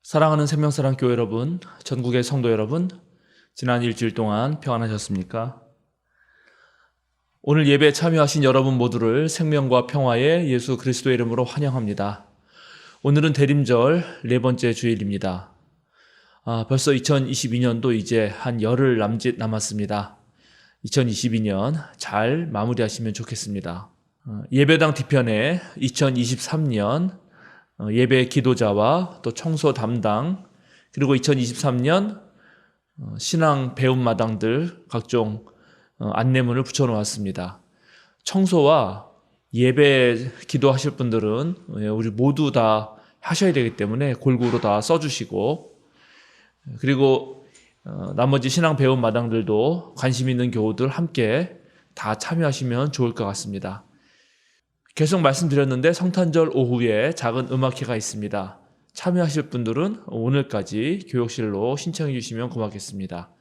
사랑하는 생명사랑교회 여러분, 전국의 성도 여러분, 지난 일주일 동안 평안하셨습니까? 오늘 예배에 참여하신 여러분 모두를 생명과 평화의 예수 그리스도의 이름으로 환영합니다. 오늘은 대림절 네 번째 주일입니다. 벌써 2022년도 이제 한 열흘 남짓 남았습니다. 2022년 잘 마무리하시면 좋겠습니다. 예배당 뒤편에 2023년 예배 기도자와 또 청소 담당, 그리고 2023년 신앙 배움 마당들 각종 안내문을 붙여놓았습니다. 청소와 예배 기도하실 분들은 우리 모두 다 하셔야 되기 때문에 골고루 다 써주시고, 그리고 나머지 신앙 배움 마당들도 관심 있는 교우들 함께 다 참여하시면 좋을 것 같습니다. 계속 말씀드렸는데 성탄절 오후에 작은 음악회가 있습니다. 참여하실 분들은 오늘까지 교육실로 신청해 주시면 고맙겠습니다.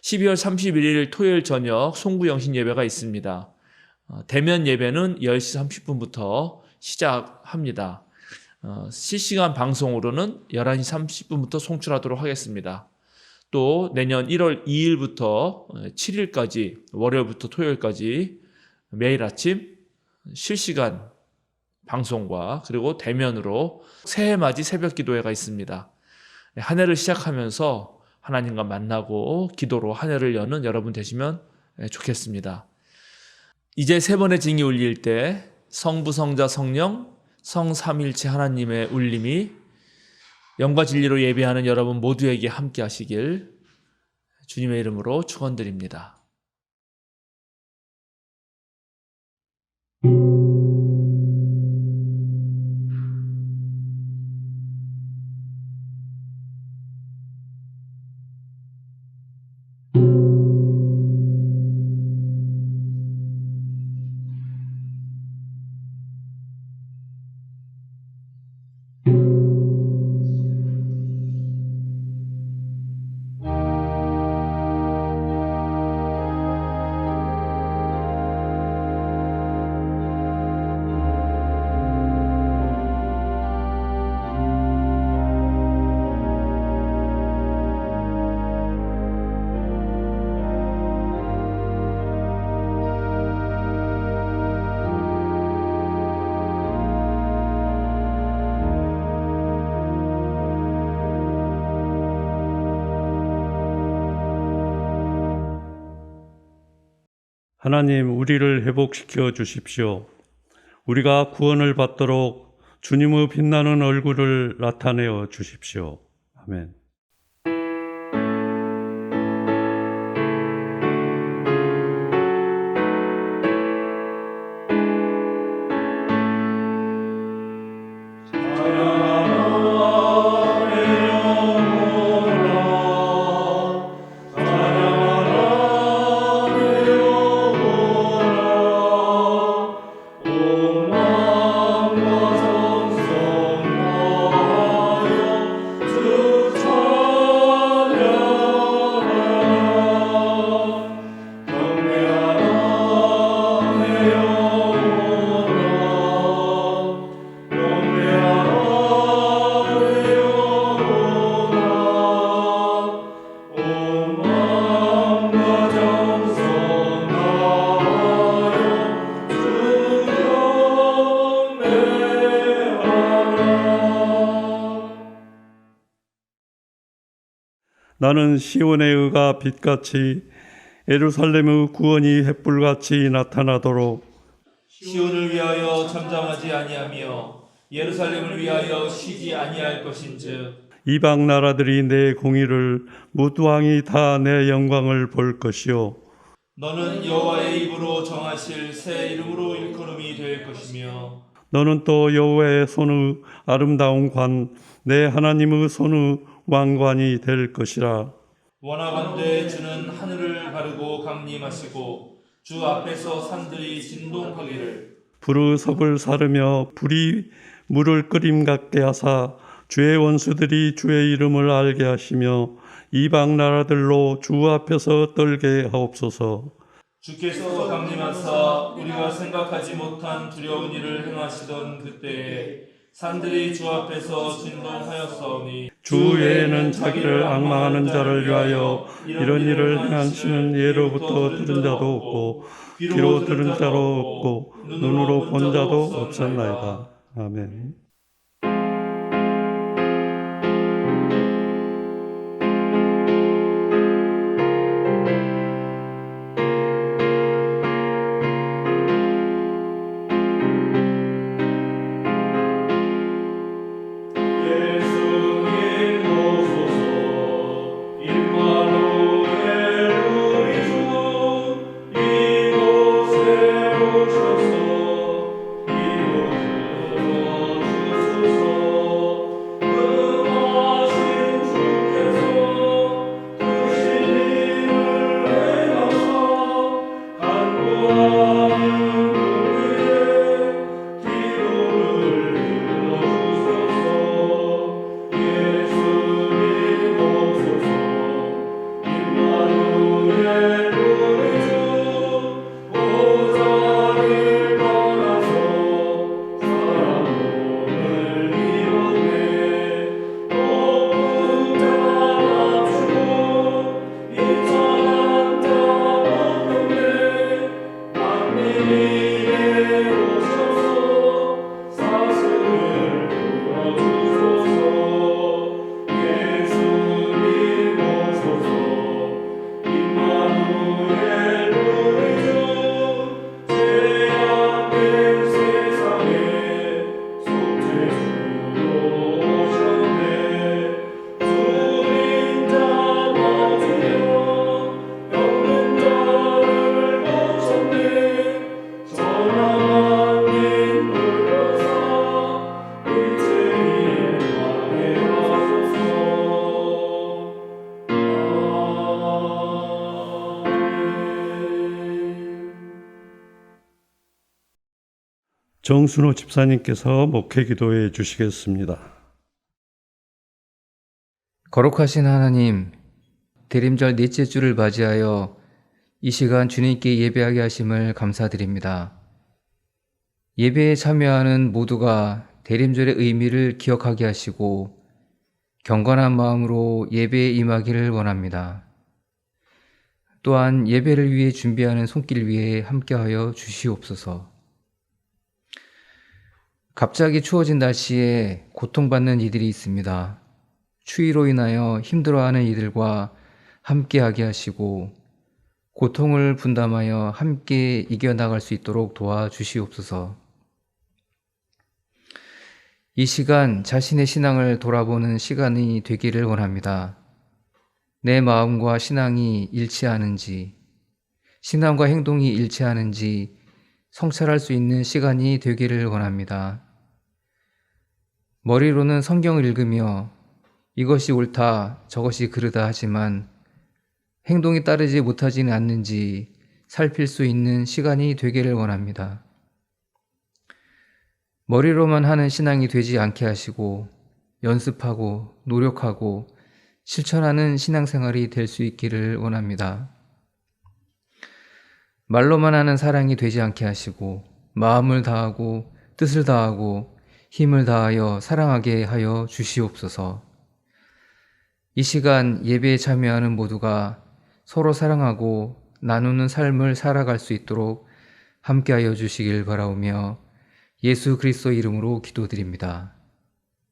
12월 31일 토요일 저녁 송구영신 예배가 있습니다. 대면 예배는 10시 30분부터 시작합니다. 실시간 방송으로는 11시 30분부터 송출하도록 하겠습니다. 또 내년 1월 2일부터 7일까지 월요일부터 토요일까지 매일 아침 실시간 방송과 그리고 대면으로 새해맞이 새벽 기도회가 있습니다. 한 해를 시작하면서 하나님과 만나고 기도로 한 해를 여는 여러분 되시면 좋겠습니다. 이제 세 번의 징이 울릴 때 성부, 성자, 성령, 성삼일체 하나님의 울림이 영과 진리로 예배하는 여러분 모두에게 함께 하시길 주님의 이름으로 축원드립니다. 하나님, 우리를 회복시켜 주십시오. 우리가 구원을 받도록 주님의 빛나는 얼굴을 나타내어 주십시오. 아멘. 나는 시온의 의가 빛같이 예루살렘의 구원이 햇불같이 나타나도록 시온을 위하여 잠잠하지 아니하며 예루살렘을 위하여 쉬지 아니할 것인즉 이방 나라들이 내 공의를 무두왕이 다 내 영광을 볼 것이요 너는 여호와의 입으로 정하실 새 이름으로 일컬음이 될 것이며 너는 또 여호와의 손의 아름다운 관 내 하나님의 손의 왕관이 될 것이라. 원하건대 주는 하늘을 가르고 강림하시고 주 앞에서 산들이 진동하기를 불의 섭을 사르며 불이 물을 끓임 같게 하사 주의 원수들이 주의 이름을 알게 하시며 이방 나라들로 주 앞에서 떨게 하옵소서. 주께서 강림하사 우리가 생각하지 못한 두려운 일을 행하시던 그때에 산들이 주 앞에서 진동하였사오니 주 외에는 자기를 앙망하는 자를 위하여 이런 일을 행하시는 예로부터 들은 자도 없고 귀로 들은 자도 없고 눈으로 본 자도 없었나이다. 아멘. 정순호 집사님께서 목회 기도해 주시겠습니다. 거룩하신 하나님, 대림절 넷째 주를 맞이하여 이 시간 주님께 예배하게 하심을 감사드립니다. 예배에 참여하는 모두가 대림절의 의미를 기억하게 하시고 경건한 마음으로 예배에 임하기를 원합니다. 또한 예배를 위해 준비하는 손길 위에 함께하여 주시옵소서. 갑자기 추워진 날씨에 고통받는 이들이 있습니다. 추위로 인하여 힘들어하는 이들과 함께하게 하시고 고통을 분담하여 함께 이겨나갈 수 있도록 도와주시옵소서. 이 시간 자신의 신앙을 돌아보는 시간이 되기를 원합니다. 내 마음과 신앙이 일치하는지, 신앙과 행동이 일치하는지 성찰할 수 있는 시간이 되기를 원합니다. 머리로는 성경을 읽으며 이것이 옳다, 저것이 그르다 하지만 행동이 따르지 못하지는 않는지 살필 수 있는 시간이 되기를 원합니다. 머리로만 하는 신앙이 되지 않게 하시고 연습하고 노력하고 실천하는 신앙생활이 될 수 있기를 원합니다. 말로만 하는 사랑이 되지 않게 하시고 마음을 다하고 뜻을 다하고 힘을 다하여 사랑하게 하여 주시옵소서. 이 시간 예배에 참여하는 모두가 서로 사랑하고 나누는 삶을 살아갈 수 있도록 함께하여 주시길 바라오며 예수 그리스도 이름으로 기도드립니다.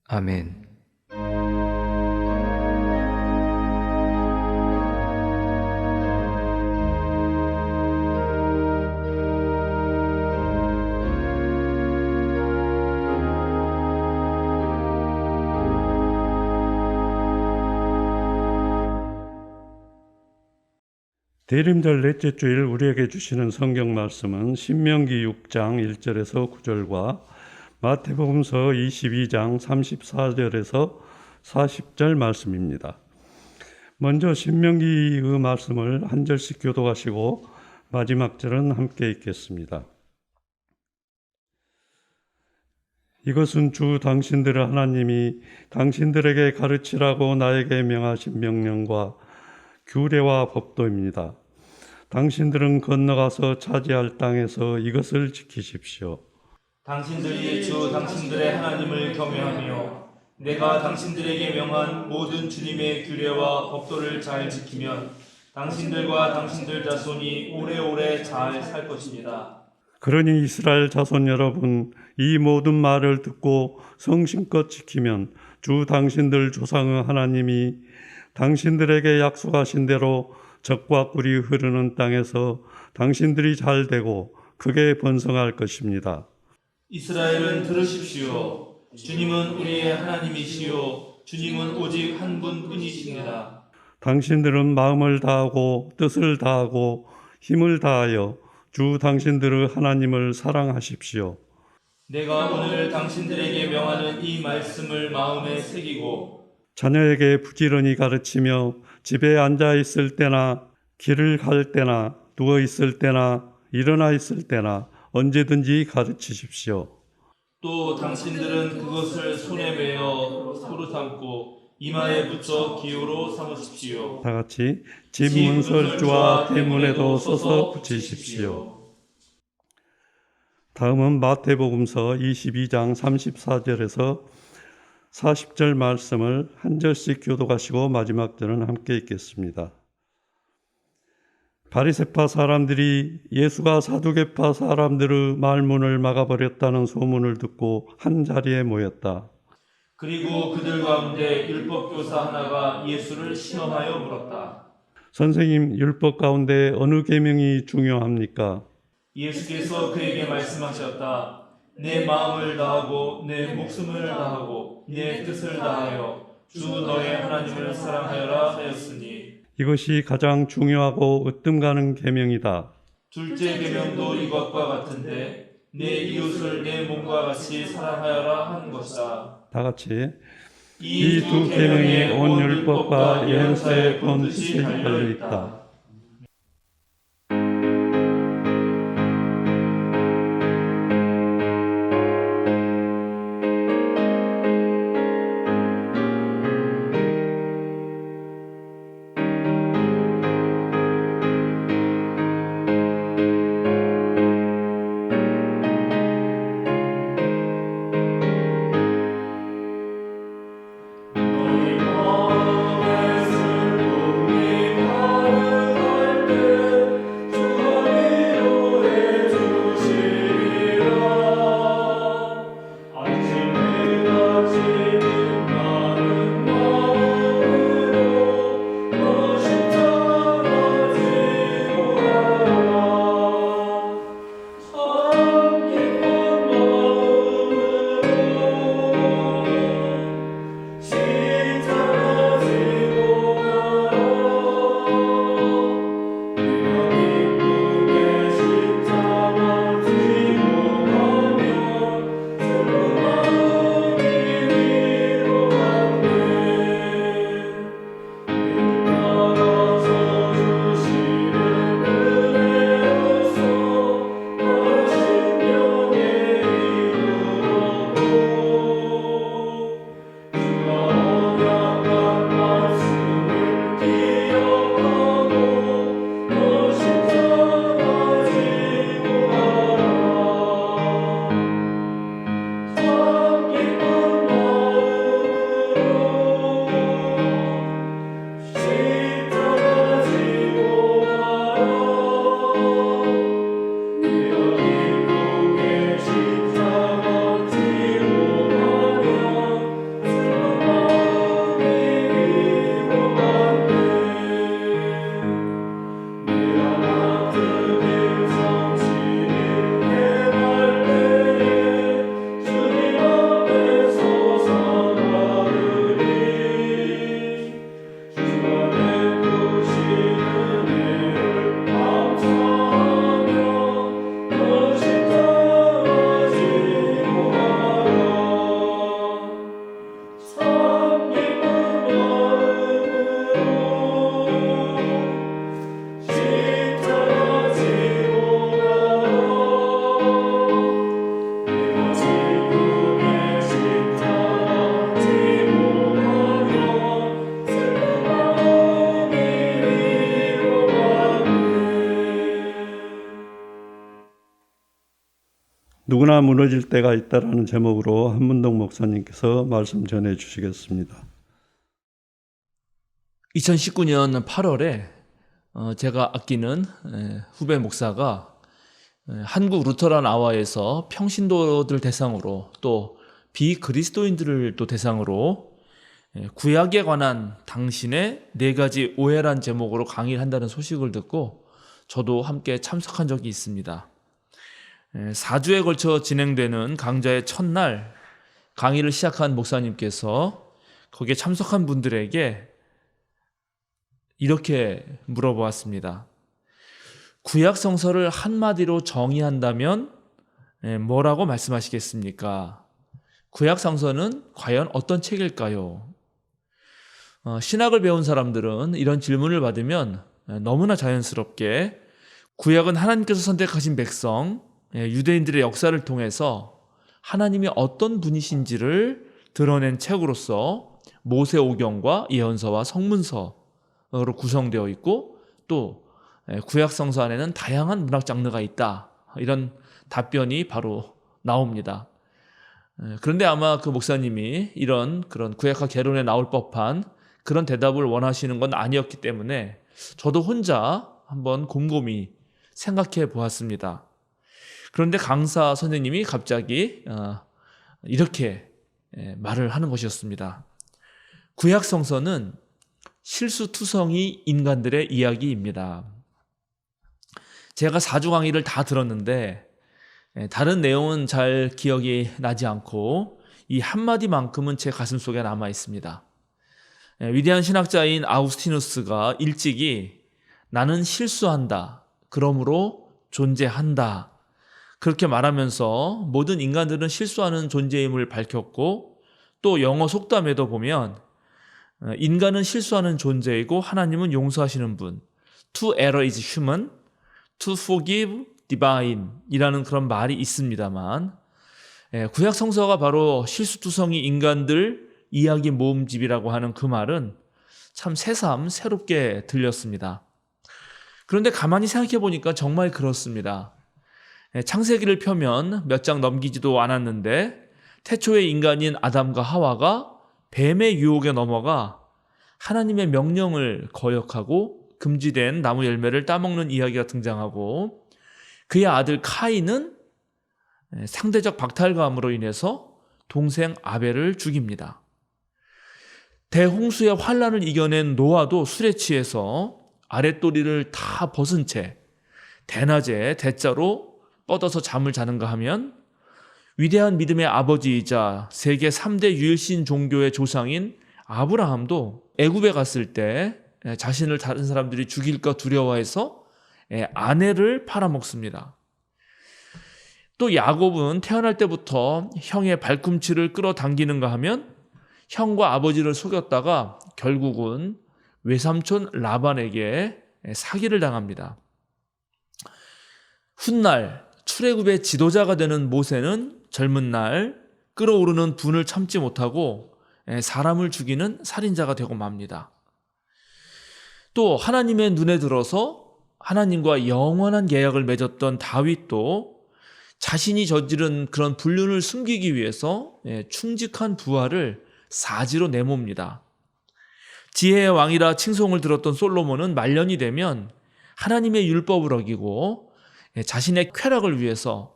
아멘. 대림절 넷째 주일 우리에게 주시는 성경 말씀은 신명기 6장 1절에서 9절과 마태복음서 22장 34절에서 40절 말씀입니다. 먼저 신명기의 말씀을 한 절씩 교독하시고 마지막 절은 함께 읽겠습니다. 이것은 주 당신들의 하나님이 당신들에게 가르치라고 나에게 명하신 명령과 규례와 법도입니다. 당신들은 건너가서 차지할 땅에서 이것을 지키십시오. 당신들이 주 당신들의 하나님을 경외하며 내가 당신들에게 명한 모든 주님의 규례와 법도를 잘 지키면 당신들과 당신들 자손이 오래오래 잘 살 것입니다. 그러니 이스라엘 자손 여러분, 이 모든 말을 듣고 성심껏 지키면 주 당신들 조상의 하나님이 당신들에게 약속하신 대로 젖과 꿀이 흐르는 땅에서 당신들이 잘 되고 크게 번성할 것입니다. 이스라엘은 들으십시오. 주님은 우리의 하나님이시요 주님은 오직 한 분뿐이십니다. 당신들은 마음을 다하고 뜻을 다하고 힘을 다하여 주 당신들의 하나님을 사랑하십시오. 내가 오늘 당신들에게 명하는 이 말씀을 마음에 새기고 자녀에게 부지런히 가르치며 집에 앉아 있을 때나 길을 갈 때나 누워 있을 때나 일어나 있을 때나 언제든지 가르치십시오. 또 당신들은 그것을 손에 매어 서로 삼고 이마에 붙여 기호로 삼으십시오. 다 같이 집 문설주와 대문에도 써서 붙이십시오. 다음은 마태복음서 22장 34절에서 40절 말씀을 한 절씩 교독하시고 마지막 절은 함께 읽겠습니다. 바리새파 사람들이 예수가 사두개파 사람들의 말문을 막아버렸다는 소문을 듣고 한 자리에 모였다. 그리고 그들 가운데 율법교사 하나가 예수를 시험하여 물었다. 선생님, 율법 가운데 어느 계명이 중요합니까? 예수께서 그에게 말씀하셨다. 내 마음을 다하고 내 목숨을 다하고 내 뜻을 다하여 주 너의 하나님을 사랑하여라 하였으니 이것이 가장 중요하고 으뜸 가는 계명이다. 둘째 계명도 이것과 같은데 내 이웃을 내 몸과 같이 사랑하여라 하는 것이다. 다 같이 이 이 두 계명이 온 율법과 예언서에 본 뜻이 달려 있다. 너희 마음에 슬픔이 가득 누구나 무너질 때가 있다라는 제목으로 한문동 목사님께서 말씀 전해 주시겠습니다. 2019년 8월에 제가 아끼는 후배 목사가 한국 루터란 아와에서 평신도들 대상으로 또 비그리스도인들을 또 대상으로 구약에 관한 당신의 4가지 오해란 제목으로 강의를 한다는 소식을 듣고 저도 함께 참석한 적이 있습니다. 4주에 걸쳐 진행되는 강좌의 첫날 강의를 시작한 목사님께서 거기에 참석한 분들에게 이렇게 물어보았습니다. 구약 성서를 한마디로 정의한다면 뭐라고 말씀하시겠습니까? 구약 성서는 과연 어떤 책일까요? 신학을 배운 사람들은 이런 질문을 받으면 너무나 자연스럽게 구약은 하나님께서 선택하신 백성, 유대인들의 역사를 통해서 하나님이 어떤 분이신지를 드러낸 책으로서 모세오경과 예언서와 성문서로 구성되어 있고 또 구약 성서 안에는 다양한 문학 장르가 있다. 이런 답변이 바로 나옵니다. 그런데 아마 그 목사님이 그런 구약과 개론에 나올 법한 그런 대답을 원하시는 건 아니었기 때문에 저도 혼자 한번 곰곰이 생각해 보았습니다. 그런데 강사 선생님이 갑자기 이렇게 말을 하는 것이었습니다. 구약 성서는 실수투성이 인간들의 이야기입니다. 제가 4주 강의를 다 들었는데 다른 내용은 잘 기억이 나지 않고 이 한마디만큼은 제 가슴속에 남아 있습니다. 위대한 신학자인 아우구스티누스가 일찍이 나는 실수한다. 그러므로 존재한다. 그렇게 말하면서 모든 인간들은 실수하는 존재임을 밝혔고 또 영어 속담에도 보면 인간은 실수하는 존재이고 하나님은 용서하시는 분. To err is human, to forgive divine 이라는 그런 말이 있습니다만 구약 성서가 바로 실수투성이 인간들 이야기 모음집이라고 하는 그 말은 참 새삼 새롭게 들렸습니다. 그런데 가만히 생각해 보니까 정말 그렇습니다. 창세기를 펴면 몇 장 넘기지도 않았는데 태초의 인간인 아담과 하와가 뱀의 유혹에 넘어가 하나님의 명령을 거역하고 금지된 나무 열매를 따먹는 이야기가 등장하고 그의 아들 카인은 상대적 박탈감으로 인해서 동생 아벨을 죽입니다. 대홍수의 환란을 이겨낸 노아도 술에 취해서 아랫도리를 다 벗은 채 대낮에 대자로 뻗어서 잠을 자는가 하면 위대한 믿음의 아버지이자 세계 3대 유일신 종교의 조상인 아브라함도 애굽에 갔을 때 자신을 다른 사람들이 죽일까 두려워해서 아내를 팔아먹습니다. 또 야곱은 태어날 때부터 형의 발꿈치를 끌어당기는가 하면 형과 아버지를 속였다가 결국은 외삼촌 라반에게 사기를 당합니다. 훗날 출애굽의 지도자가 되는 모세는 젊은 날 끓어오르는 분을 참지 못하고 사람을 죽이는 살인자가 되고 맙니다. 또 하나님의 눈에 들어서 하나님과 영원한 계약을 맺었던 다윗도 자신이 저지른 그런 불륜을 숨기기 위해서 충직한 부하를 사지로 내몹니다. 지혜의 왕이라 칭송을 들었던 솔로몬은 말년이 되면 하나님의 율법을 어기고 자신의 쾌락을 위해서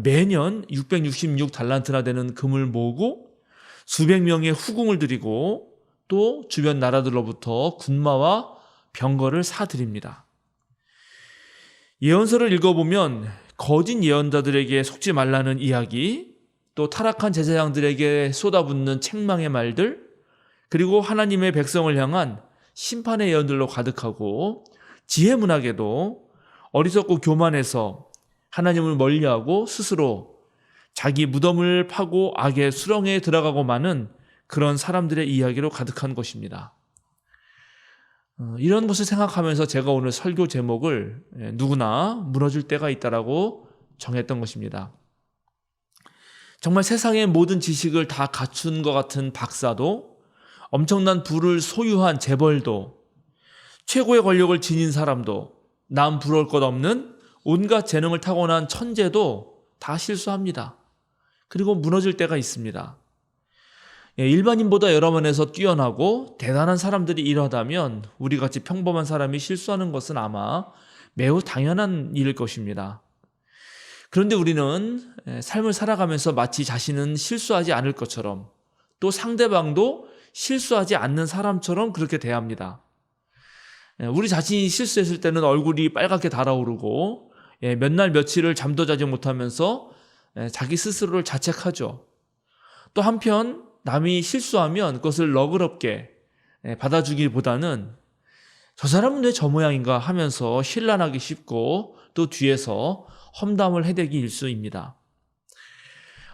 매년 666달란트나 되는 금을 모으고 수백 명의 후궁을 드리고 또 주변 나라들로부터 군마와 병거를 사드립니다. 예언서를 읽어보면 거짓 예언자들에게 속지 말라는 이야기, 또 타락한 제사장들에게 쏟아붓는 책망의 말들, 그리고 하나님의 백성을 향한 심판의 예언들로 가득하고 지혜 문학에도 어리석고 교만해서 하나님을 멀리하고 스스로 자기 무덤을 파고 악의 수렁에 들어가고 마는 그런 사람들의 이야기로 가득한 것입니다. 이런 것을 생각하면서 제가 오늘 설교 제목을 누구나 무너질 때가 있다라고 정했던 것입니다. 정말 세상의 모든 지식을 다 갖춘 것 같은 박사도, 엄청난 부를 소유한 재벌도, 최고의 권력을 지닌 사람도, 남 부러울 것 없는 온갖 재능을 타고난 천재도 다 실수합니다. 그리고 무너질 때가 있습니다. 일반인보다 여러 면에서 뛰어나고 대단한 사람들이 이러하다면 우리같이 평범한 사람이 실수하는 것은 아마 매우 당연한 일일 것입니다. 그런데 우리는 삶을 살아가면서 마치 자신은 실수하지 않을 것처럼 또 상대방도 실수하지 않는 사람처럼 그렇게 대합니다. 우리 자신이 실수했을 때는 얼굴이 빨갛게 달아오르고 몇 날 며칠을 잠도 자지 못하면서 자기 스스로를 자책하죠. 또 한편 남이 실수하면 그것을 너그럽게 받아주기보다는 저 사람은 왜 저 모양인가 하면서 신란하기 쉽고 또 뒤에서 험담을 해대기 일쑤입니다.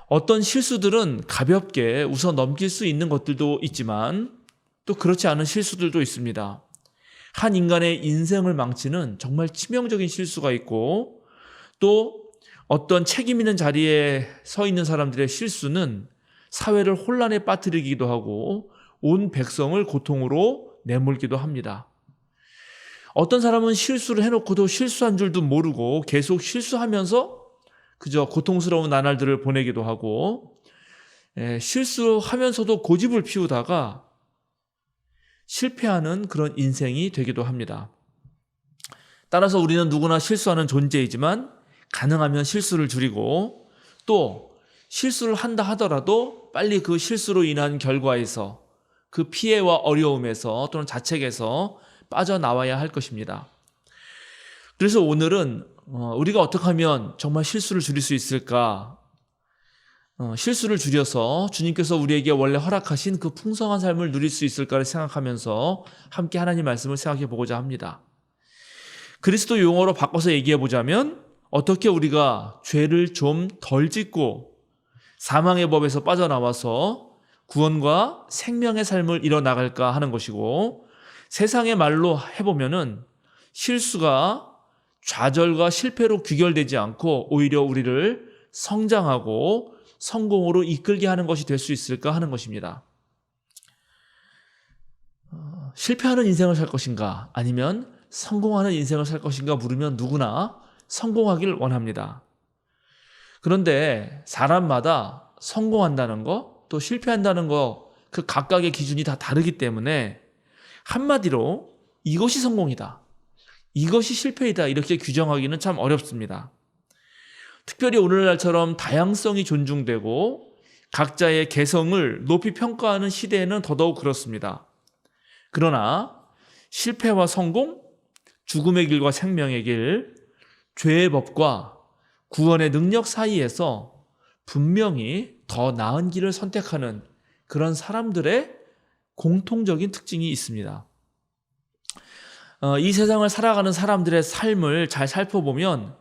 어떤 실수들은 가볍게 웃어 넘길 수 있는 것들도 있지만 또 그렇지 않은 실수들도 있습니다. 한 인간의 인생을 망치는 정말 치명적인 실수가 있고 또 어떤 책임 있는 자리에 서 있는 사람들의 실수는 사회를 혼란에 빠뜨리기도 하고 온 백성을 고통으로 내몰기도 합니다. 어떤 사람은 실수를 해놓고도 실수한 줄도 모르고 계속 실수하면서 그저 고통스러운 나날들을 보내기도 하고 실수하면서도 고집을 피우다가 실패하는 그런 인생이 되기도 합니다. 따라서 우리는 누구나 실수하는 존재이지만 가능하면 실수를 줄이고 또 실수를 한다 하더라도 빨리 그 실수로 인한 결과에서 그 피해와 어려움에서 또는 자책에서 빠져나와야 할 것입니다. 그래서 오늘은 우리가 어떻게 하면 정말 실수를 줄일 수 있을까? 실수를 줄여서 주님께서 우리에게 원래 허락하신 그 풍성한 삶을 누릴 수 있을까를 생각하면서 함께 하나님 말씀을 생각해 보고자 합니다. 그리스도 용어로 바꿔서 얘기해 보자면 어떻게 우리가 죄를 좀 덜 짓고 사망의 법에서 빠져나와서 구원과 생명의 삶을 이뤄나갈까 하는 것이고 세상의 말로 해보면은 실수가 좌절과 실패로 귀결되지 않고 오히려 우리를 성장하고 성공으로 이끌게 하는 것이 될 수 있을까 하는 것입니다. 실패하는 인생을 살 것인가 아니면 성공하는 인생을 살 것인가 물으면 누구나 성공하길 원합니다. 그런데 사람마다 성공한다는 거 또 실패한다는 거 그 각각의 기준이 다 다르기 때문에 한마디로 이것이 성공이다, 이것이 실패이다 이렇게 규정하기는 참 어렵습니다. 특별히 오늘날처럼 다양성이 존중되고 각자의 개성을 높이 평가하는 시대에는 더더욱 그렇습니다. 그러나 실패와 성공, 죽음의 길과 생명의 길, 죄의 법과 구원의 능력 사이에서 분명히 더 나은 길을 선택하는 그런 사람들의 공통적인 특징이 있습니다. 이 세상을 살아가는 사람들의 삶을 잘 살펴보면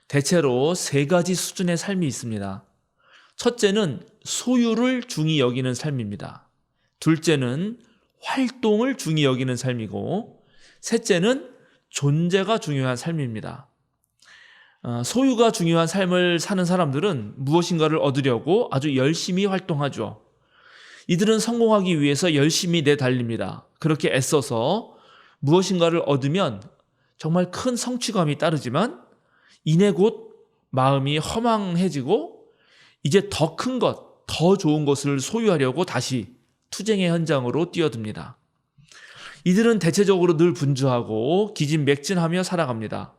대체로 세 가지 수준의 삶이 있습니다. 첫째는 소유를 중히 여기는 삶입니다. 둘째는 활동을 중히 여기는 삶이고 셋째는 존재가 중요한 삶입니다. 소유가 중요한 삶을 사는 사람들은 무엇인가를 얻으려고 아주 열심히 활동하죠. 이들은 성공하기 위해서 열심히 내달립니다. 그렇게 애써서 무엇인가를 얻으면 정말 큰 성취감이 따르지만 이내 곧 마음이 허망해지고 이제 더 큰 것, 더 좋은 것을 소유하려고 다시 투쟁의 현장으로 뛰어듭니다. 이들은 대체적으로 늘 분주하고 기진맥진하며 살아갑니다.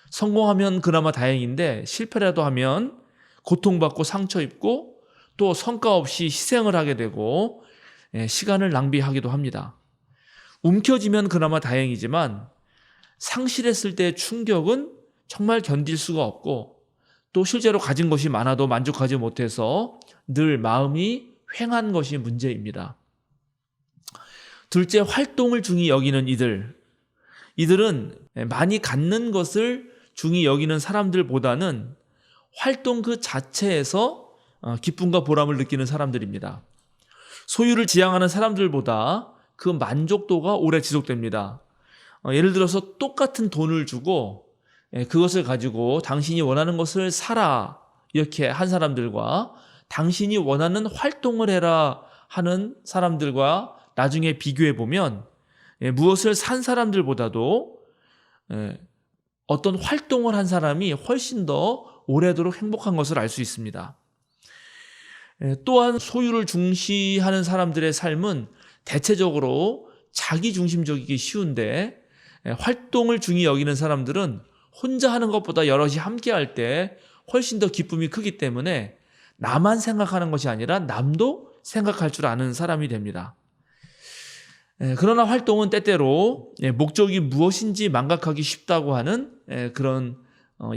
성공하면 그나마 다행인데 실패라도 하면 고통받고 상처 입고 또 성과 없이 희생을 하게 되고 시간을 낭비하기도 합니다. 움켜쥐면 그나마 다행이지만 상실했을 때의 충격은 정말 견딜 수가 없고 또 실제로 가진 것이 많아도 만족하지 못해서 늘 마음이 휑한 것이 문제입니다. 둘째, 활동을 중히 여기는 이들은 많이 갖는 것을 중히 여기는 사람들보다는 활동 그 자체에서 기쁨과 보람을 느끼는 사람들입니다. 소유를 지향하는 사람들보다 그 만족도가 오래 지속됩니다. 예를 들어서 똑같은 돈을 주고 그것을 가지고 당신이 원하는 것을 사라 이렇게 한 사람들과 당신이 원하는 활동을 해라 하는 사람들과 나중에 비교해 보면 무엇을 산 사람들보다도 어떤 활동을 한 사람이 훨씬 더 오래도록 행복한 것을 알 수 있습니다. 또한 소유를 중시하는 사람들의 삶은 대체적으로 자기 중심적이기 쉬운데, 활동을 중히 여기는 사람들은 혼자 하는 것보다 여럿이 함께 할 때 훨씬 더 기쁨이 크기 때문에 나만 생각하는 것이 아니라 남도 생각할 줄 아는 사람이 됩니다. 그러나 활동은 때때로 목적이 무엇인지 망각하기 쉽다고 하는 그런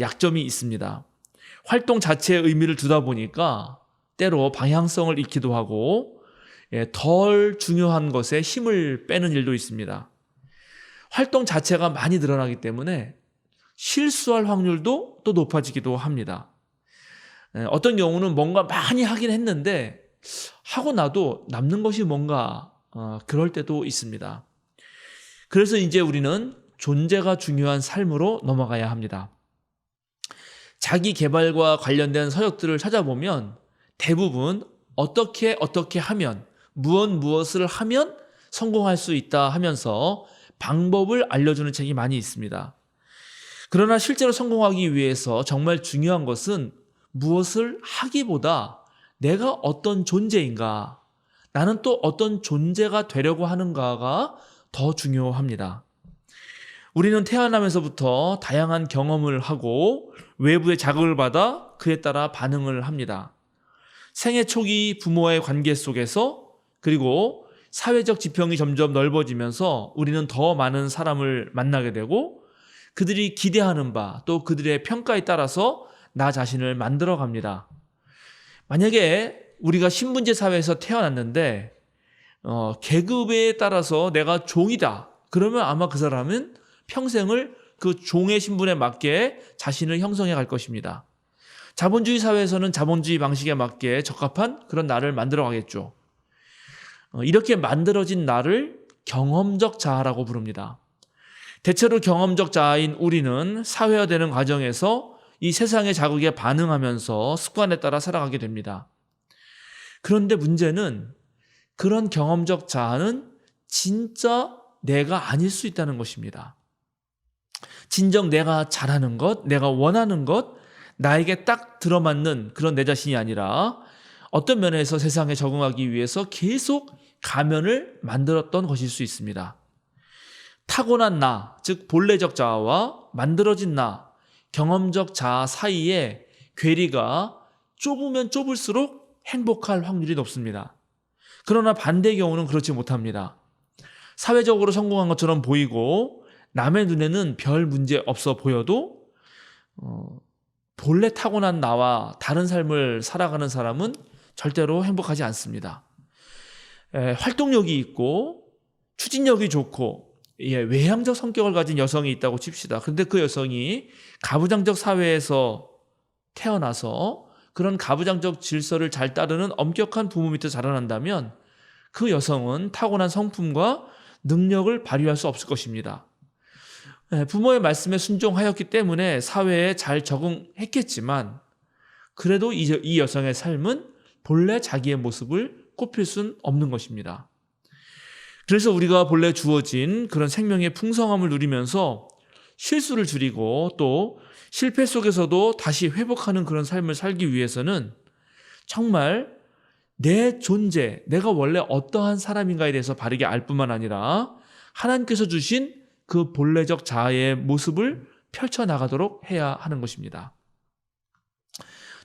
약점이 있습니다. 활동 자체의 의미를 두다 보니까 때로 방향성을 잃기도 하고 덜 중요한 것에 힘을 빼는 일도 있습니다. 활동 자체가 많이 늘어나기 때문에 실수할 확률도 또 높아지기도 합니다. 어떤 경우는 뭔가 많이 하긴 했는데 하고 나도 남는 것이 뭔가 그럴 때도 있습니다. 그래서 이제 우리는 존재가 중요한 삶으로 넘어가야 합니다. 자기 개발과 관련된 서적들을 찾아보면 대부분 어떻게 하면 무엇을 하면 성공할 수 있다 하면서 방법을 알려주는 책이 많이 있습니다. 그러나 실제로 성공하기 위해서 정말 중요한 것은 무엇을 하기보다 내가 어떤 존재인가, 나는 또 어떤 존재가 되려고 하는가가 더 중요합니다. 우리는 태어나면서부터 다양한 경험을 하고 외부의 자극을 받아 그에 따라 반응을 합니다. 생애 초기 부모와의 관계 속에서, 그리고 사회적 지평이 점점 넓어지면서 우리는 더 많은 사람을 만나게 되고 그들이 기대하는 바, 또 그들의 평가에 따라서 나 자신을 만들어 갑니다. 만약에 우리가 신분제 사회에서 태어났는데 계급에 따라서 내가 종이다, 그러면 아마 그 사람은 평생을 그 종의 신분에 맞게 자신을 형성해 갈 것입니다. 자본주의 사회에서는 자본주의 방식에 맞게 적합한 그런 나를 만들어 가겠죠. 이렇게 만들어진 나를 경험적 자아라고 부릅니다. 대체로 경험적 자아인 우리는 사회화되는 과정에서 이 세상의 자극에 반응하면서 습관에 따라 살아가게 됩니다. 그런데 문제는 그런 경험적 자아는 진짜 내가 아닐 수 있다는 것입니다. 진정 내가 잘하는 것, 내가 원하는 것, 나에게 딱 들어맞는 그런 내 자신이 아니라 어떤 면에서 세상에 적응하기 위해서 계속 가면을 만들었던 것일 수 있습니다. 타고난 나, 즉 본래적 자아와 만들어진 나, 경험적 자아 사이에 괴리가 좁으면 좁을수록 행복할 확률이 높습니다. 그러나 반대의 경우는 그렇지 못합니다. 사회적으로 성공한 것처럼 보이고 남의 눈에는 별 문제 없어 보여도 본래 타고난 나와 다른 삶을 살아가는 사람은 절대로 행복하지 않습니다. 활동력이 있고 추진력이 좋고 외향적 성격을 가진 여성이 있다고 칩시다. 그런데 그 여성이 가부장적 사회에서 태어나서 그런 가부장적 질서를 잘 따르는 엄격한 부모 밑에 자라난다면 그 여성은 타고난 성품과 능력을 발휘할 수 없을 것입니다. 부모의 말씀에 순종하였기 때문에 사회에 잘 적응했겠지만 그래도 이 여성의 삶은 본래 자기의 모습을 꼽힐 수는 없는 것입니다. 그래서 우리가 본래 주어진 그런 생명의 풍성함을 누리면서 실수를 줄이고 또 실패 속에서도 다시 회복하는 그런 삶을 살기 위해서는 정말 내 존재, 내가 원래 어떠한 사람인가에 대해서 바르게 알 뿐만 아니라 하나님께서 주신 그 본래적 자아의 모습을 펼쳐나가도록 해야 하는 것입니다.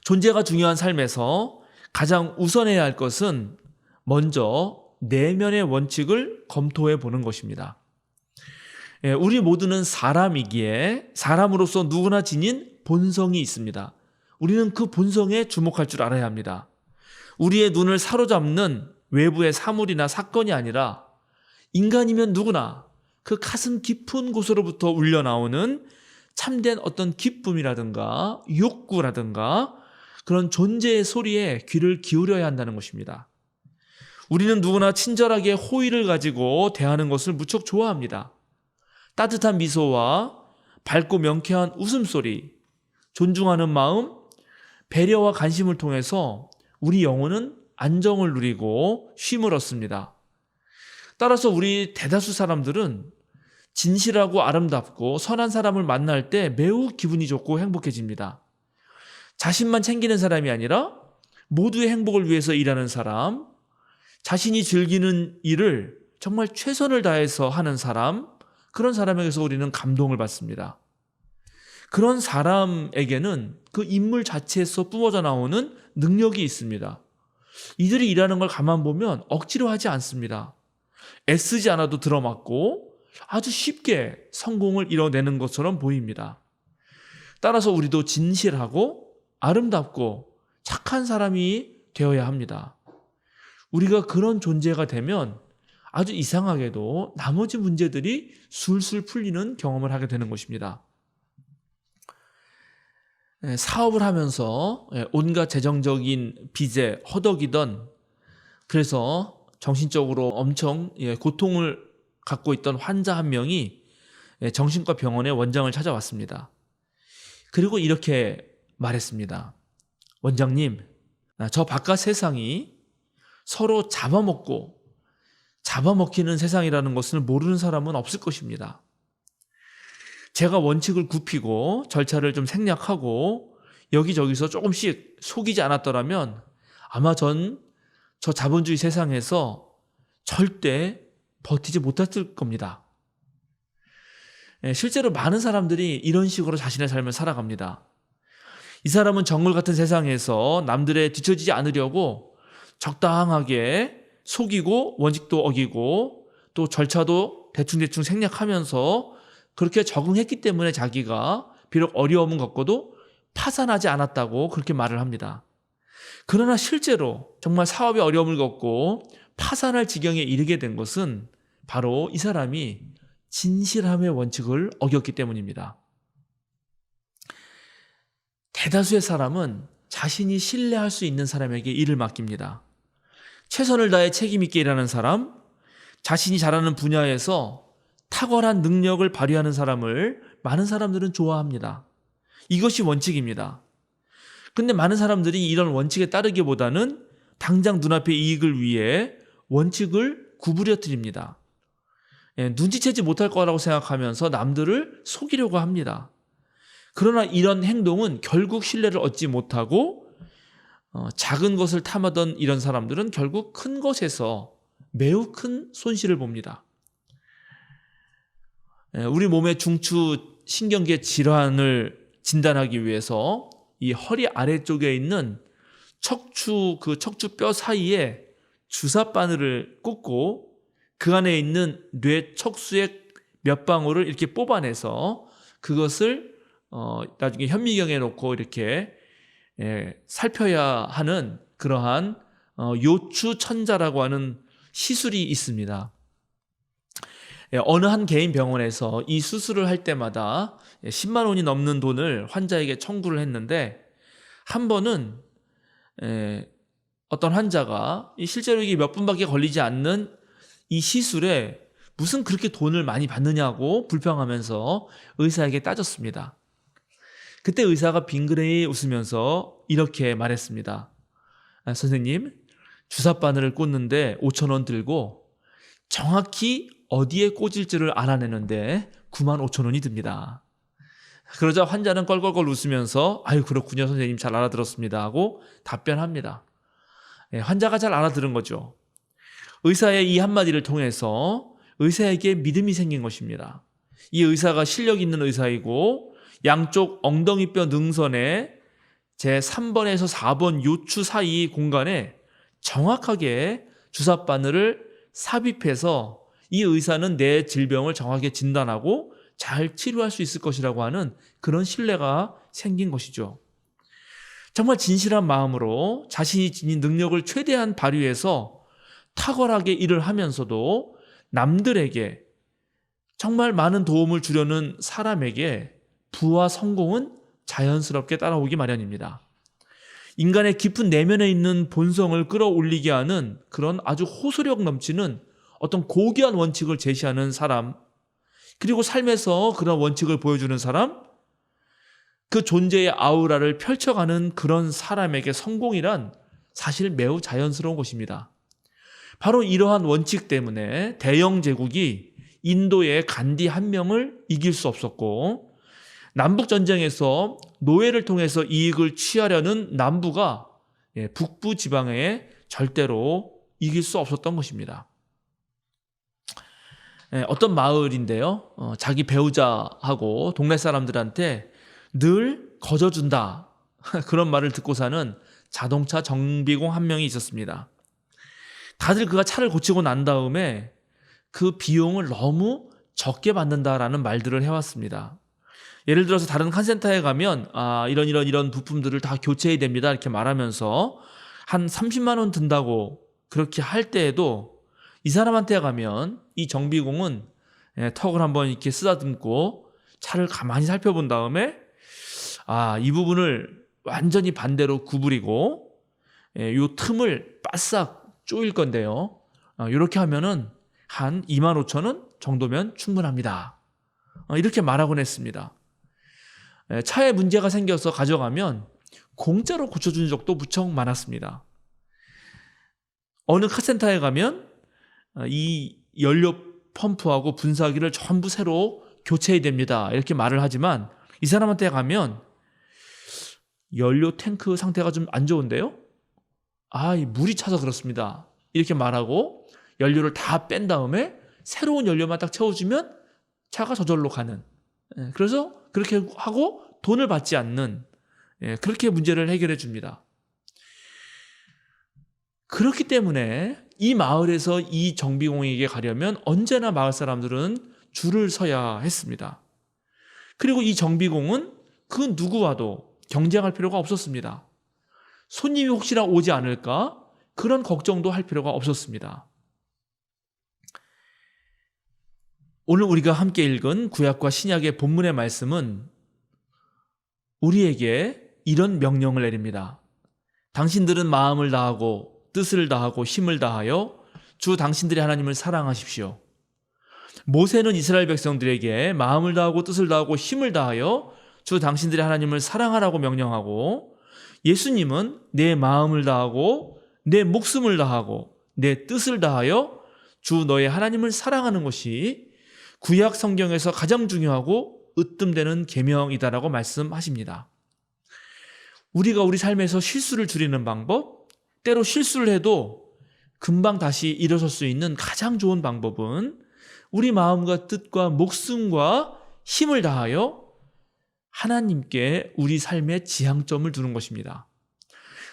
존재가 중요한 삶에서 가장 우선해야 할 것은 먼저 내면의 원칙을 검토해 보는 것입니다. 우리 모두는 사람이기에 사람으로서 누구나 지닌 본성이 있습니다. 우리는 그 본성에 주목할 줄 알아야 합니다. 우리의 눈을 사로잡는 외부의 사물이나 사건이 아니라 인간이면 누구나 그 가슴 깊은 곳으로부터 울려나오는 참된 어떤 기쁨이라든가 욕구라든가 그런 존재의 소리에 귀를 기울여야 한다는 것입니다. 우리는 누구나 친절하게 호의를 가지고 대하는 것을 무척 좋아합니다. 따뜻한 미소와 밝고 명쾌한 웃음소리, 존중하는 마음, 배려와 관심을 통해서 우리 영혼은 안정을 누리고 쉼을 얻습니다. 따라서 우리 대다수 사람들은 진실하고 아름답고 선한 사람을 만날 때 매우 기분이 좋고 행복해집니다. 자신만 챙기는 사람이 아니라 모두의 행복을 위해서 일하는 사람, 자신이 즐기는 일을 정말 최선을 다해서 하는 사람, 그런 사람에게서 우리는 감동을 받습니다. 그런 사람에게는 그 인물 자체에서 뿜어져 나오는 능력이 있습니다. 이들이 일하는 걸 가만 보면 억지로 하지 않습니다. 애쓰지 않아도 들어맞고 아주 쉽게 성공을 이뤄내는 것처럼 보입니다. 따라서 우리도 진실하고 아름답고 착한 사람이 되어야 합니다. 우리가 그런 존재가 되면 아주 이상하게도 나머지 문제들이 술술 풀리는 경험을 하게 되는 것입니다. 사업을 하면서 온갖 재정적인 빚에 허덕이던, 그래서 정신적으로 엄청 고통을 갖고 있던 환자 한 명이 정신과 병원의 원장을 찾아왔습니다. 그리고 이렇게 말했습니다. 원장님, 저 바깥 세상이 서로 잡아먹히는 세상이라는 것을 모르는 사람은 없을 것입니다. 제가 원칙을 굽히고 절차를 좀 생략하고 여기저기서 조금씩 속이지 않았더라면 아마 전 저 자본주의 세상에서 절대 버티지 못했을 겁니다. 실제로 많은 사람들이 이런 식으로 자신의 삶을 살아갑니다. 이 사람은 정글 같은 세상에서 남들에 뒤처지지 않으려고 적당하게 속이고 원칙도 어기고 또 절차도 대충대충 생략하면서 그렇게 적응했기 때문에 자기가 비록 어려움은 겪어도 파산하지 않았다고 그렇게 말을 합니다. 그러나 실제로 정말 사업에 어려움을 겪고 파산할 지경에 이르게 된 것은 바로 이 사람이 진실함의 원칙을 어겼기 때문입니다. 대다수의 사람은 자신이 신뢰할 수 있는 사람에게 일을 맡깁니다. 최선을 다해 책임 있게 일하는 사람, 자신이 잘하는 분야에서 탁월한 능력을 발휘하는 사람을 많은 사람들은 좋아합니다. 이것이 원칙입니다. 근데 많은 사람들이 이런 원칙에 따르기보다는 당장 눈앞의 이익을 위해 원칙을 구부려뜨립니다. 눈치채지 못할 거라고 생각하면서 남들을 속이려고 합니다. 그러나 이런 행동은 결국 신뢰를 얻지 못하고 작은 것을 탐하던 이런 사람들은 결국 큰 것에서 매우 큰 손실을 봅니다. 우리 몸의 중추 신경계 질환을 진단하기 위해서 이 허리 아래쪽에 있는 그 척추뼈 사이에 주사바늘을 꽂고 그 안에 있는 뇌 척수의 몇 방울을 이렇게 뽑아내서 그것을 나중에 현미경에 놓고 이렇게 살펴야 하는 그러한 요추천자라고 하는 시술이 있습니다. 어느 한 개인 병원에서 이 수술을 할 때마다 10만 원이 넘는 돈을 환자에게 청구를 했는데, 한 번은 어떤 환자가 실제로 이게 몇 분밖에 걸리지 않는 이 시술에 무슨 그렇게 돈을 많이 받느냐고 불평하면서 의사에게 따졌습니다. 그때 의사가 빙그레이 웃으면서 이렇게 말했습니다. 선생님, 주사바늘을 꽂는데 5,000원 들고 정확히 어디에 꽂을지를 알아내는데 95,000원이 듭니다. 그러자 환자는 껄껄껄 웃으면서 아유 그렇군요 선생님, 잘 알아들었습니다 하고 답변합니다. 환자가 잘 알아들은 거죠. 의사의 이 한마디를 통해서 의사에게 믿음이 생긴 것입니다. 이 의사가 실력 있는 의사이고 양쪽 엉덩이뼈 능선에 제3번에서 4번 요추 사이 공간에 정확하게 주사바늘을 삽입해서 이 의사는 내 질병을 정확하게 진단하고 잘 치료할 수 있을 것이라고 하는 그런 신뢰가 생긴 것이죠. 정말 진실한 마음으로 자신이 지닌 능력을 최대한 발휘해서 탁월하게 일을 하면서도 남들에게 정말 많은 도움을 주려는 사람에게 부와 성공은 자연스럽게 따라오기 마련입니다. 인간의 깊은 내면에 있는 본성을 끌어올리게 하는 그런 아주 호소력 넘치는 어떤 고귀한 원칙을 제시하는 사람, 그리고 삶에서 그런 원칙을 보여주는 사람, 그 존재의 아우라를 펼쳐가는 그런 사람에게 성공이란 사실 매우 자연스러운 것입니다. 바로 이러한 원칙 때문에 대영 제국이 인도의 간디 한 명을 이길 수 없었고 남북 전쟁에서 노예를 통해서 이익을 취하려는 남부가 북부 지방에 절대로 이길 수 없었던 것입니다. 어떤 마을인데요. 자기 배우자하고 동네 사람들한테 늘 거저준다. 그런 말을 듣고 사는 자동차 정비공 한 명이 있었습니다. 다들 그가 차를 고치고 난 다음에 그 비용을 너무 적게 받는다라는 말들을 해왔습니다. 예를 들어서 다른 칸센터에 가면 이런 부품들을 다 교체해야 됩니다 이렇게 말하면서 한 30만 원 든다고 그렇게 할 때에도 이 사람한테 가면 이 정비공은 턱을 한번 이렇게 쓰다듬고 차를 가만히 살펴본 다음에 이 부분을 완전히 반대로 구부리고 요 틈을 바싹 조일 건데요. 이렇게 하면은 한 25,000원 정도면 충분합니다. 이렇게 말하곤 했습니다. 차에 문제가 생겨서 가져가면 공짜로 고쳐준 적도 무척 많았습니다. 어느 카센터에 가면 이 연료 펌프하고 분사기를 전부 새로 교체해야 됩니다. 이렇게 말을 하지만 이 사람한테 가면 연료 탱크 상태가 좀 안 좋은데요? 이 물이 차서 그렇습니다. 이렇게 말하고 연료를 다 뺀 다음에 새로운 연료만 딱 채워주면 차가 저절로 가는. 그래서 그렇게 하고 돈을 받지 않는 그렇게 문제를 해결해 줍니다. 그렇기 때문에 이 마을에서 이 정비공에게 가려면 언제나 마을 사람들은 줄을 서야 했습니다. 그리고 이 정비공은 그 누구와도 경쟁할 필요가 없었습니다. 손님이 혹시나 오지 않을까? 그런 걱정도 할 필요가 없었습니다. 오늘 우리가 함께 읽은 구약과 신약의 본문의 말씀은 우리에게 이런 명령을 내립니다. 당신들은 마음을 다하고 뜻을 다하고 힘을 다하여 주 당신들의 하나님을 사랑하십시오. 모세는 이스라엘 백성들에게 마음을 다하고 뜻을 다하고 힘을 다하여 주 당신들의 하나님을 사랑하라고 명령하고, 예수님은 내 마음을 다하고 내 목숨을 다하고 내 뜻을 다하여 주 너의 하나님을 사랑하는 것이 구약 성경에서 가장 중요하고 으뜸되는 계명이다라고 말씀하십니다. 우리가 우리 삶에서 실수를 줄이는 방법, 때로 실수를 해도 금방 다시 일어설 수 있는 가장 좋은 방법은 우리 마음과 뜻과 목숨과 힘을 다하여 하나님께 우리 삶의 지향점을 두는 것입니다.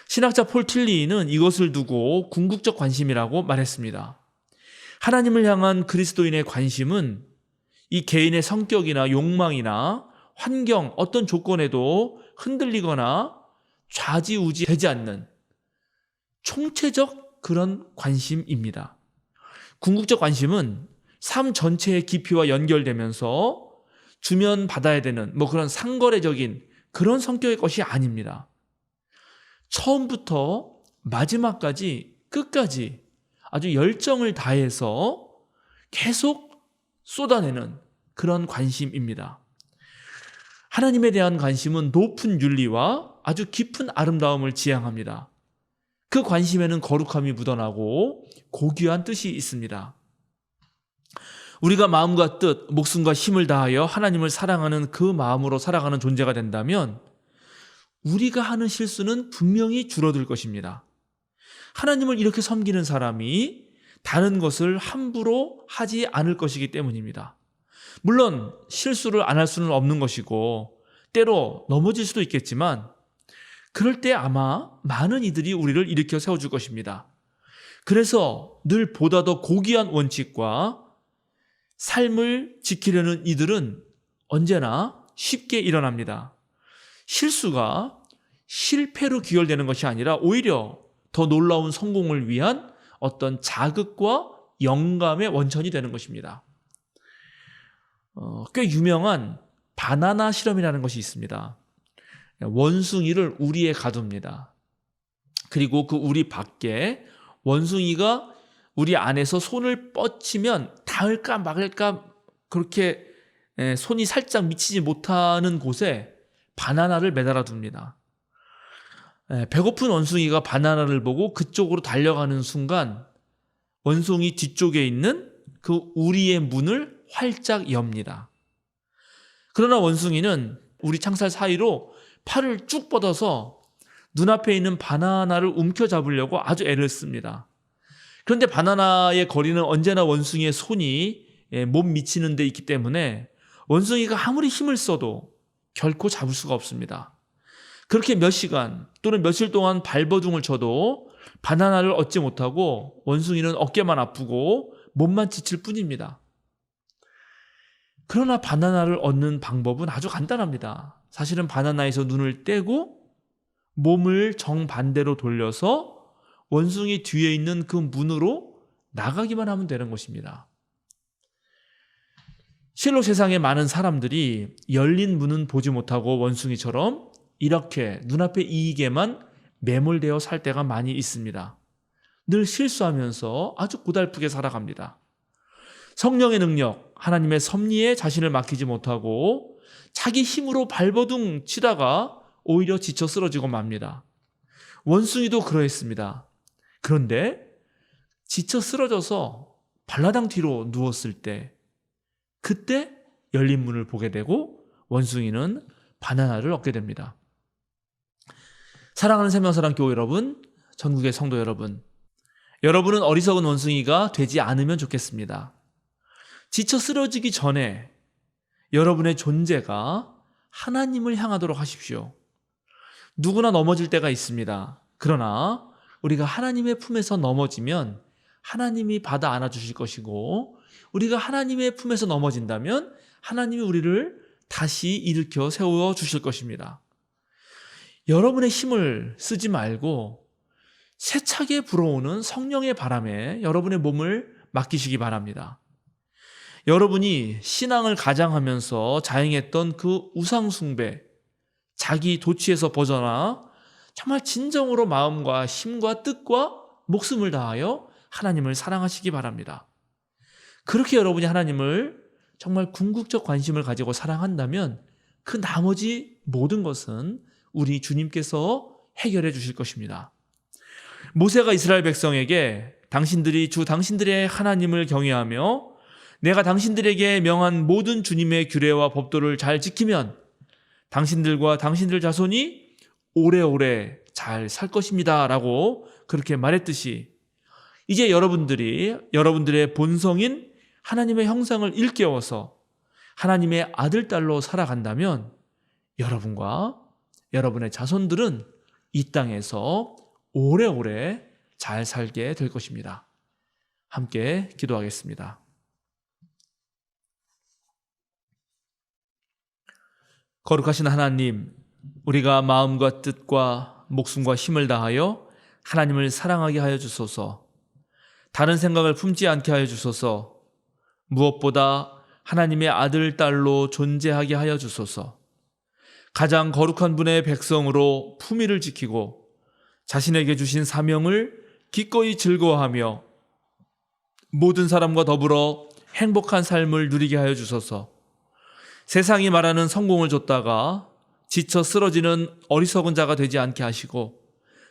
신학자 폴 틸리는 이것을 두고 궁극적 관심이라고 말했습니다. 하나님을 향한 그리스도인의 관심은 이 개인의 성격이나 욕망이나 환경, 어떤 조건에도 흔들리거나 좌지우지되지 않는 총체적 그런 관심입니다. 궁극적 관심은 삶 전체의 깊이와 연결되면서 주면 받아야 되는 그런 상거래적인 그런 성격의 것이 아닙니다. 처음부터 마지막까지 끝까지 아주 열정을 다해서 계속 쏟아내는 그런 관심입니다. 하나님에 대한 관심은 높은 윤리와 아주 깊은 아름다움을 지향합니다. 그 관심에는 거룩함이 묻어나고 고귀한 뜻이 있습니다. 우리가 마음과 뜻, 목숨과 힘을 다하여 하나님을 사랑하는 그 마음으로 살아가는 존재가 된다면 우리가 하는 실수는 분명히 줄어들 것입니다. 하나님을 이렇게 섬기는 사람이 다른 것을 함부로 하지 않을 것이기 때문입니다. 물론 실수를 안 할 수는 없는 것이고 때로 넘어질 수도 있겠지만 그럴 때 아마 많은 이들이 우리를 일으켜 세워줄 것입니다. 그래서 늘 보다 더 고귀한 원칙과 삶을 지키려는 이들은 언제나 쉽게 일어납니다. 실수가 실패로 귀결되는 것이 아니라 오히려 더 놀라운 성공을 위한 어떤 자극과 영감의 원천이 되는 것입니다. 꽤 유명한 바나나 실험이라는 것이 있습니다. 원숭이를 우리에 가둡니다. 그리고 그 우리 밖에 원숭이가 우리 안에서 손을 뻗치면 닿을까 말까 그렇게 손이 살짝 미치지 못하는 곳에 바나나를 매달아 둡니다. 배고픈 원숭이가 바나나를 보고 그쪽으로 달려가는 순간 원숭이 뒤쪽에 있는 그 우리의 문을 활짝 엽니다. 그러나 원숭이는 우리 창살 사이로 팔을 쭉 뻗어서 눈앞에 있는 바나나를 움켜잡으려고 아주 애를 씁니다. 그런데 바나나의 거리는 언제나 원숭이의 손이 못 미치는 데 있기 때문에 원숭이가 아무리 힘을 써도 결코 잡을 수가 없습니다. 그렇게 몇 시간 또는 며칠 동안 발버둥을 쳐도 바나나를 얻지 못하고 원숭이는 어깨만 아프고 몸만 지칠 뿐입니다. 그러나 바나나를 얻는 방법은 아주 간단합니다. 사실은 바나나에서 눈을 떼고 몸을 정반대로 돌려서 원숭이 뒤에 있는 그 문으로 나가기만 하면 되는 것입니다. 실로 세상에 많은 사람들이 열린 문은 보지 못하고 원숭이처럼 이렇게 눈앞에 이익에만 매몰되어 살 때가 많이 있습니다. 늘 실수하면서 아주 고달프게 살아갑니다. 성령의 능력, 하나님의 섭리에 자신을 맡기지 못하고 자기 힘으로 발버둥 치다가 오히려 지쳐 쓰러지고 맙니다. 원숭이도 그러했습니다. 그런데 지쳐 쓰러져서 발라당 뒤로 누웠을 때 그때 열린 문을 보게 되고 원숭이는 바나나를 얻게 됩니다. 사랑하는 생명사랑교회 여러분, 전국의 성도 여러분, 여러분은 어리석은 원숭이가 되지 않으면 좋겠습니다. 지쳐 쓰러지기 전에 여러분의 존재가 하나님을 향하도록 하십시오. 누구나 넘어질 때가 있습니다. 그러나 우리가 하나님의 품에서 넘어지면 하나님이 받아 안아주실 것이고, 우리가 하나님의 품에서 넘어진다면 하나님이 우리를 다시 일으켜 세워 주실 것입니다. 여러분의 힘을 쓰지 말고 세차게 불어오는 성령의 바람에 여러분의 몸을 맡기시기 바랍니다. 여러분이 신앙을 가장하면서 자행했던 그 우상숭배, 자기 도취에서 벗어나 정말 진정으로 마음과 힘과 뜻과 목숨을 다하여 하나님을 사랑하시기 바랍니다. 그렇게 여러분이 하나님을 정말 궁극적 관심을 가지고 사랑한다면 그 나머지 모든 것은 우리 주님께서 해결해 주실 것입니다. 모세가 이스라엘 백성에게 당신들이 주 당신들의 하나님을 경외하며 내가 당신들에게 명한 모든 주님의 규례와 법도를 잘 지키면 당신들과 당신들 자손이 오래오래 잘 살 것입니다 라고 그렇게 말했듯이, 이제 여러분들이 여러분들의 본성인 하나님의 형상을 일깨워서 하나님의 아들, 딸로 살아간다면 여러분과 여러분의 자손들은 이 땅에서 오래오래 잘 살게 될 것입니다. 함께 기도하겠습니다. 거룩하신 하나님, 우리가 마음과 뜻과 목숨과 힘을 다하여 하나님을 사랑하게 하여 주소서. 다른 생각을 품지 않게 하여 주소서. 무엇보다 하나님의 아들, 딸로 존재하게 하여 주소서. 가장 거룩한 분의 백성으로 품위를 지키고 자신에게 주신 사명을 기꺼이 즐거워하며 모든 사람과 더불어 행복한 삶을 누리게 하여 주소서. 세상이 말하는 성공을 줬다가 지쳐 쓰러지는 어리석은 자가 되지 않게 하시고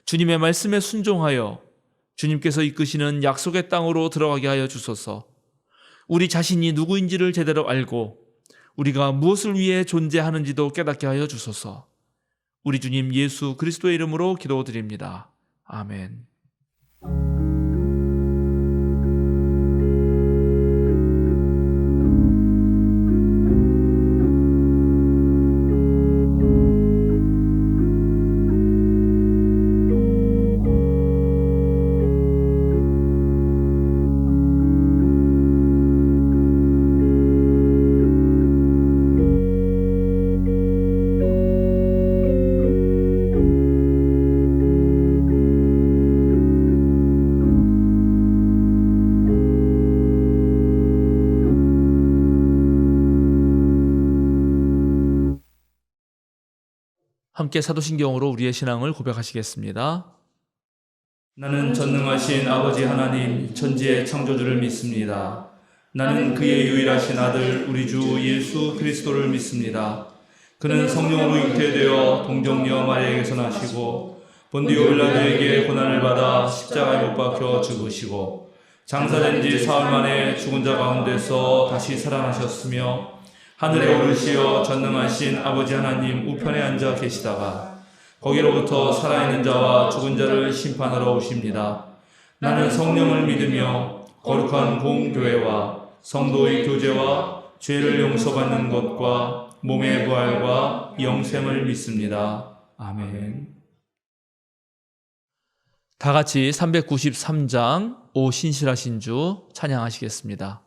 주님의 말씀에 순종하여 주님께서 이끄시는 약속의 땅으로 들어가게 하여 주소서. 우리 자신이 누구인지를 제대로 알고 우리가 무엇을 위해 존재하는지도 깨닫게 하여 주소서. 우리 주님 예수 그리스도의 이름으로 기도드립니다. 아멘. 함께 사도신경으로 우리의 신앙을 고백하시겠습니다. 나는 전능하신 아버지 하나님 천지의 창조주를 믿습니다. 나는 그의 유일하신 아들 우리 주 예수 그리스도를 믿습니다. 그는 성령으로 잉태되어 동정녀 마리아에게서 나시고 본디오 빌라도에게 고난을 받아 십자가에 못 박혀 죽으시고 장사된 지 사흘 만에 죽은 자 가운데서 다시 살아나셨으며 하늘에 오르시어 전능하신 아버지 하나님 우편에 앉아 계시다가 거기로부터 살아있는 자와 죽은 자를 심판하러 오십니다. 나는 성령을 믿으며 거룩한 공교회와 성도의 교제와 죄를 용서받는 것과 몸의 부활과 영생을 믿습니다. 아멘. 다 같이 393장 오 신실하신 주 찬양하시겠습니다.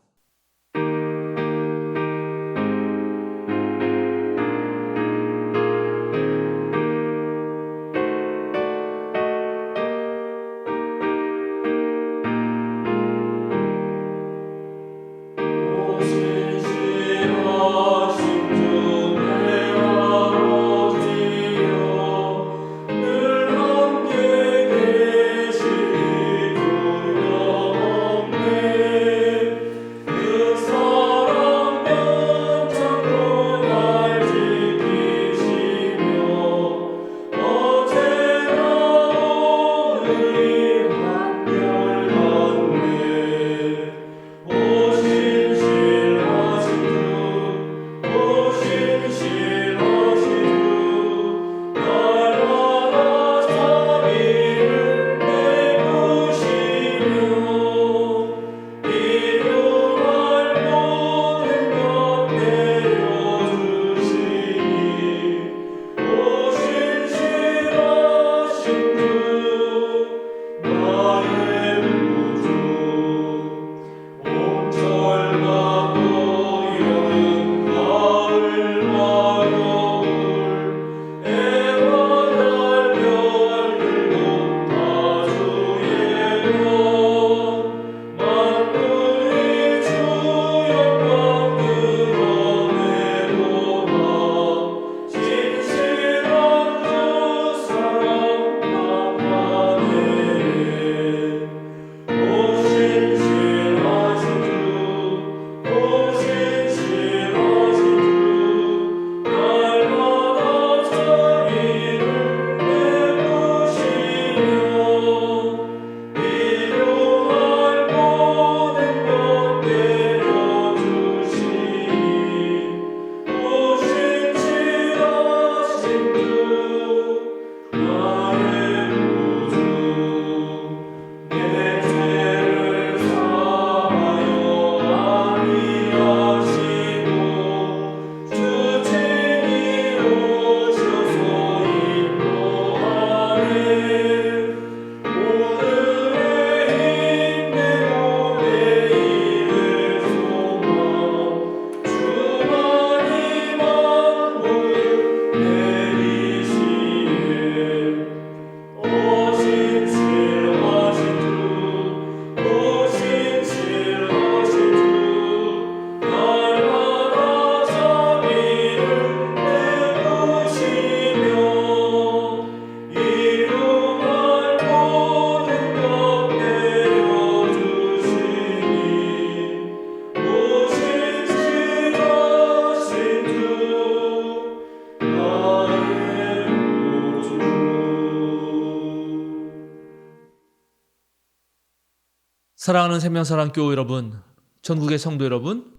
사랑하는 생명사랑교회 여러분, 전국의 성도 여러분,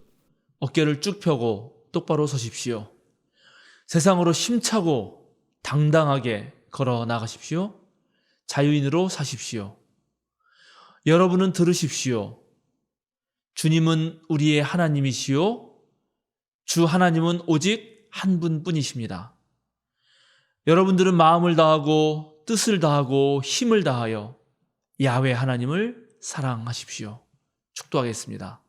어깨를 쭉 펴고 똑바로 서십시오. 세상으로 힘차고 당당하게 걸어 나가십시오. 자유인으로 사십시오. 여러분은 들으십시오. 주님은 우리의 하나님이시요, 주 하나님은 오직 한 분뿐이십니다. 여러분들은 마음을 다하고 뜻을 다하고 힘을 다하여 야훼 하나님을 사랑하십시오. 축도하겠습니다.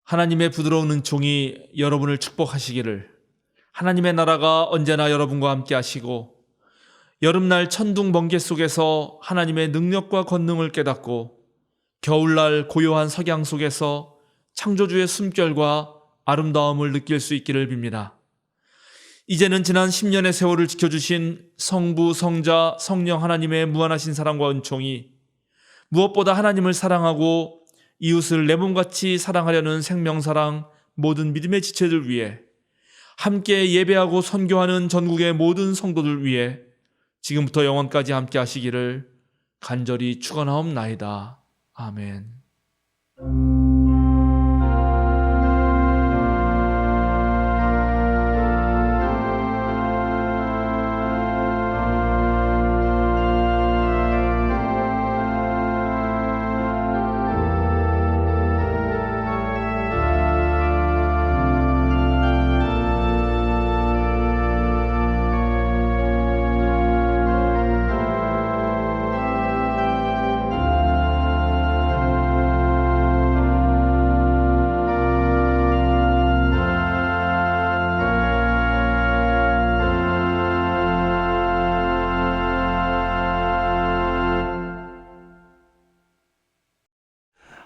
하나님의 부드러운 은총이 여러분을 축복하시기를, 하나님의 나라가 언제나 여러분과 함께 하시고, 여름날 천둥 번개 속에서 하나님의 능력과 권능을 깨닫고, 겨울날 고요한 석양 속에서 창조주의 숨결과 아름다움을 느낄 수 있기를 빕니다. 이제는 지난 10년의 세월을 지켜주신 성부, 성자, 성령 하나님의 무한하신 사랑과 은총이, 무엇보다 하나님을 사랑하고 이웃을 내 몸같이 사랑하려는 생명사랑 모든 믿음의 지체들 위해, 함께 예배하고 선교하는 전국의 모든 성도들 위해 지금부터 영원까지 함께 하시기를 간절히 축원하옵나이다. 아멘.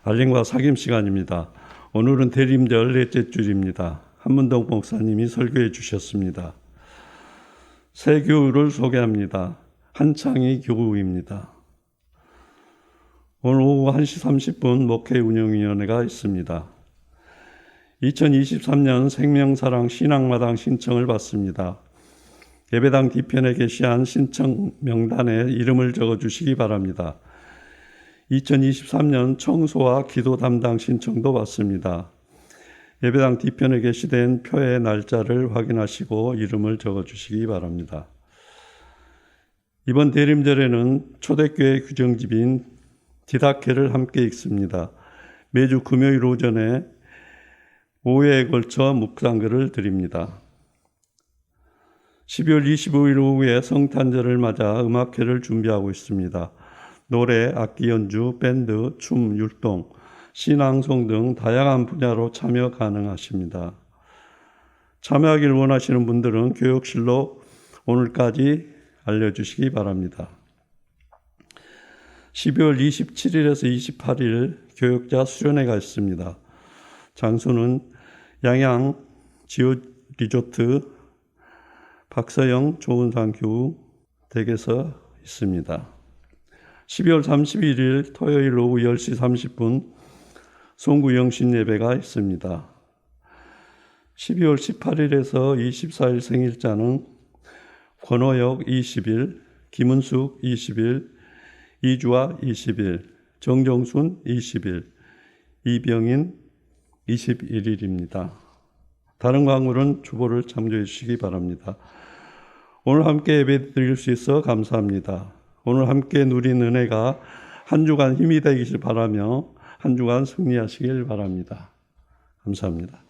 알림과 사귐 시간입니다. 오늘은 대림절 넷째 주일입니다. 한문동 목사님이 설교해 주셨습니다. 새 교우를 소개합니다. 한창희 교우입니다. 오늘 오후 1시 30분 목회운영위원회가 있습니다. 2023년 생명사랑 신앙마당 신청을 받습니다. 예배당 뒤편에 게시한 신청 명단에 이름을 적어주시기 바랍니다. 2023년 청소와 기도 담당 신청도 받습니다. 예배당 뒤편에 게시된 표의 날짜를 확인하시고 이름을 적어주시기 바랍니다. 이번 대림절에는 초대교회 규정집인 디다케를 함께 읽습니다. 매주 금요일 오전에 5회에 걸쳐 묵상글을 드립니다. 12월 25일 오후에 성탄절을 맞아 음악회를 준비하고 있습니다. 노래, 악기 연주, 밴드, 춤, 율동, 신앙송 등 다양한 분야로 참여 가능하십니다. 참여하기를 원하시는 분들은 교육실로 오늘까지 알려주시기 바랍니다. 12월 27일에서 28일 교육자 수련회가 있습니다. 장소는 양양 지오 리조트 박서영 조은상 교우 댁에서 있습니다. 12월 31일 토요일 오후 10시 30분 송구 영신 예배가 있습니다. 12월 18일에서 24일 생일자는 권호역 20일, 김은숙 20일, 이주아 20일, 정정순 20일, 이병인 21일입니다. 다른 광고는 주보를 참조해 주시기 바랍니다. 오늘 함께 예배 드릴 수 있어 감사합니다. 오늘 함께 누린 은혜가 한 주간 힘이 되기를 바라며 한 주간 승리하시길 바랍니다. 감사합니다.